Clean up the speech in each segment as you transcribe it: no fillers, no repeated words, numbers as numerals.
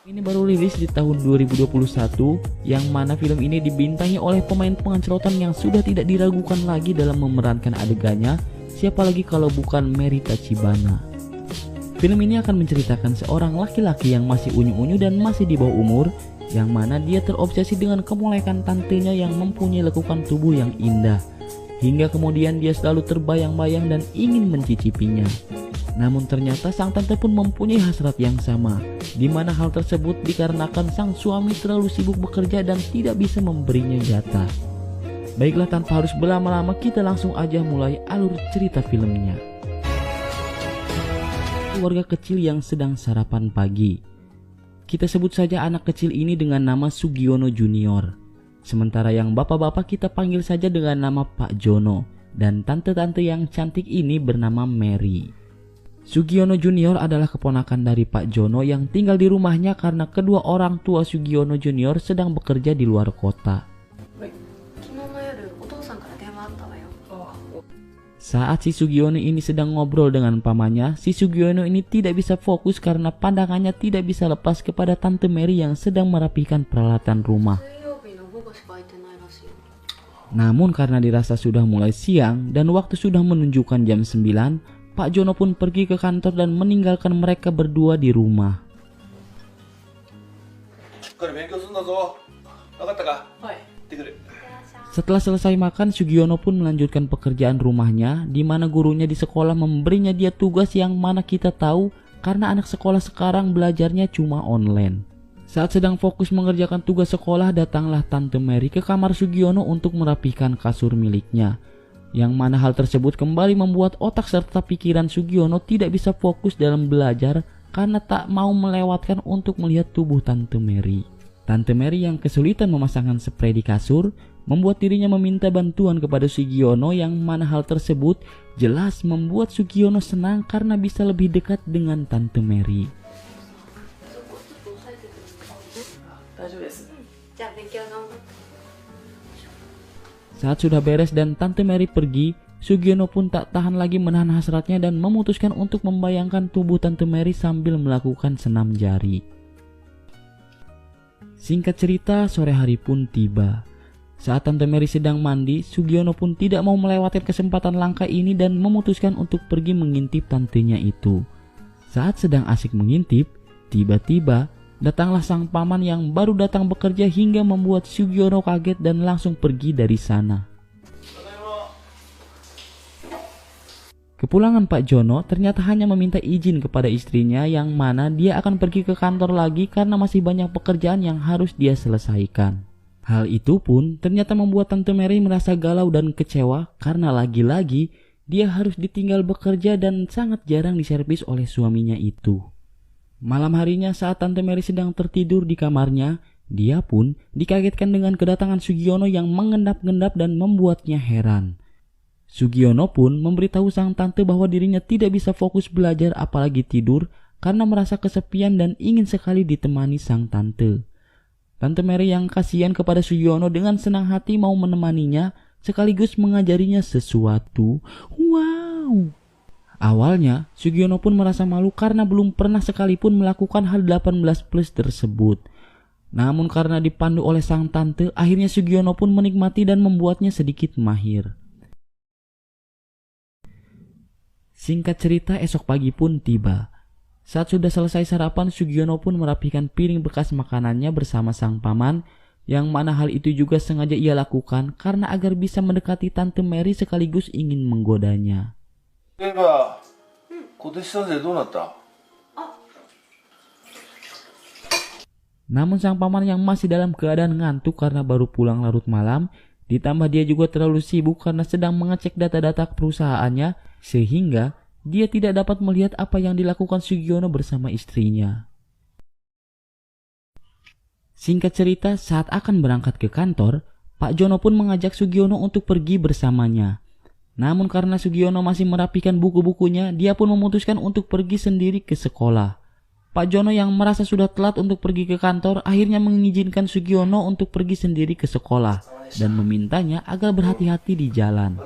Ini baru rilis di tahun 2021, yang mana film ini dibintangi oleh pemain pengancerotan yang sudah tidak diragukan lagi dalam memerankan adegannya, siapa lagi kalau bukan Mary Tachibana. Film ini akan menceritakan seorang laki-laki yang masih unyu-unyu dan masih di bawah umur, yang mana dia terobsesi dengan kemolekan tantenya yang mempunyai lekukan tubuh yang indah, hingga kemudian dia selalu terbayang-bayang dan ingin mencicipinya. Namun ternyata sang tante pun mempunyai hasrat yang sama, di mana hal tersebut dikarenakan sang suami terlalu sibuk bekerja dan tidak bisa memberinya jatah. Baiklah, tanpa harus berlama-lama, kita langsung aja mulai alur cerita filmnya. Keluarga kecil yang sedang sarapan pagi. Kita sebut saja anak kecil ini dengan nama Sugiono Junior. Sementara yang bapak-bapak kita panggil saja dengan nama Pak Jono, dan tante-tante yang cantik ini bernama Mary. Sugiono Junior adalah keponakan dari Pak Jono yang tinggal di rumahnya karena kedua orang tua Sugiono Junior sedang bekerja di luar kota. Saat si Sugiono ini sedang ngobrol dengan pamannya, si Sugiono ini tidak bisa fokus karena pandangannya tidak bisa lepas kepada Tante Mary yang sedang merapikan peralatan rumah. Namun karena dirasa sudah mulai siang dan waktu sudah menunjukkan jam 9, Pak Jono pun pergi ke kantor dan meninggalkan mereka berdua di rumah. Setelah selesai makan, Sugiono pun melanjutkan pekerjaan rumahnya, di mana gurunya di sekolah memberinya dia tugas yang mana kita tahu karena anak sekolah sekarang belajarnya cuma online. Saat sedang fokus mengerjakan tugas sekolah, datanglah Tante Mary ke kamar Sugiono untuk merapikan kasur miliknya, yang mana hal tersebut kembali membuat otak serta pikiran Sugiono tidak bisa fokus dalam belajar karena tak mau melewatkan untuk melihat tubuh Tante Mary. Tante Mary yang kesulitan memasangkan spray di kasur membuat dirinya meminta bantuan kepada Sugiono, yang mana hal tersebut jelas membuat Sugiono senang karena bisa lebih dekat dengan Tante Mary. Saat sudah beres dan Tante Mary pergi, Sugiono pun tak tahan lagi menahan hasratnya dan memutuskan untuk membayangkan tubuh Tante Mary sambil melakukan senam jari. Singkat cerita, sore hari pun tiba. Saat Tante Mary sedang mandi, Sugiono pun tidak mau melewatkan kesempatan langka ini dan memutuskan untuk pergi mengintip tantenya itu. Saat sedang asik mengintip, tiba-tiba datanglah sang paman yang baru datang bekerja hingga membuat Sugiono kaget dan langsung pergi dari sana. Kepulangan Pak Jono ternyata hanya meminta izin kepada istrinya, yang mana dia akan pergi ke kantor lagi karena masih banyak pekerjaan yang harus dia selesaikan. Hal itu pun ternyata membuat Tante Mary merasa galau dan kecewa karena lagi-lagi dia harus ditinggal bekerja dan sangat jarang diservis oleh suaminya itu. Malam harinya saat Tante Mary sedang tertidur di kamarnya, dia pun dikagetkan dengan kedatangan Sugiono yang mengendap-endap dan membuatnya heran. Sugiono pun memberitahu sang tante bahwa dirinya tidak bisa fokus belajar apalagi tidur karena merasa kesepian dan ingin sekali ditemani sang tante. Tante Mary yang kasihan kepada Sugiono dengan senang hati mau menemaninya sekaligus mengajarinya sesuatu. Wow! Awalnya, Sugiono pun merasa malu karena belum pernah sekalipun melakukan hal 18+ tersebut. Namun karena dipandu oleh sang tante, akhirnya Sugiono pun menikmati dan membuatnya sedikit mahir. Singkat cerita, esok pagi pun tiba. Saat sudah selesai sarapan, Sugiono pun merapikan piring bekas makanannya bersama sang paman, yang mana hal itu juga sengaja ia lakukan karena agar bisa mendekati Tante Mary sekaligus ingin menggodanya. Namun sang paman yang masih dalam keadaan ngantuk karena baru pulang larut malam, ditambah dia juga terlalu sibuk karena sedang mengecek data-data perusahaannya, sehingga dia tidak dapat melihat apa yang dilakukan Sugiono bersama istrinya. Singkat cerita, saat akan berangkat ke kantor, Pak Jono pun mengajak Sugiono untuk pergi bersamanya. Namun karena Sugiono masih merapikan buku-bukunya, dia pun memutuskan untuk pergi sendiri ke sekolah. Pak Jono yang merasa sudah telat untuk pergi ke kantor akhirnya mengizinkan Sugiono untuk pergi sendiri ke sekolah dan memintanya agar berhati-hati di jalan.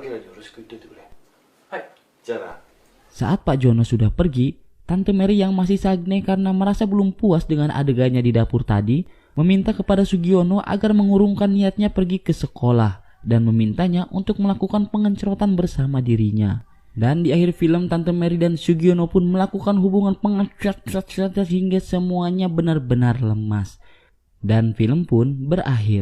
Saat Pak Jono sudah pergi, Tante Mary yang masih sagne karena merasa belum puas dengan adegannya di dapur tadi, meminta kepada Sugiono agar mengurungkan niatnya pergi ke sekolah dan memintanya untuk melakukan pengencerotan bersama dirinya. Dan di akhir film, Tante Mary dan Sugiono pun melakukan hubungan pengecat hingga semuanya benar-benar lemas. Dan film pun berakhir.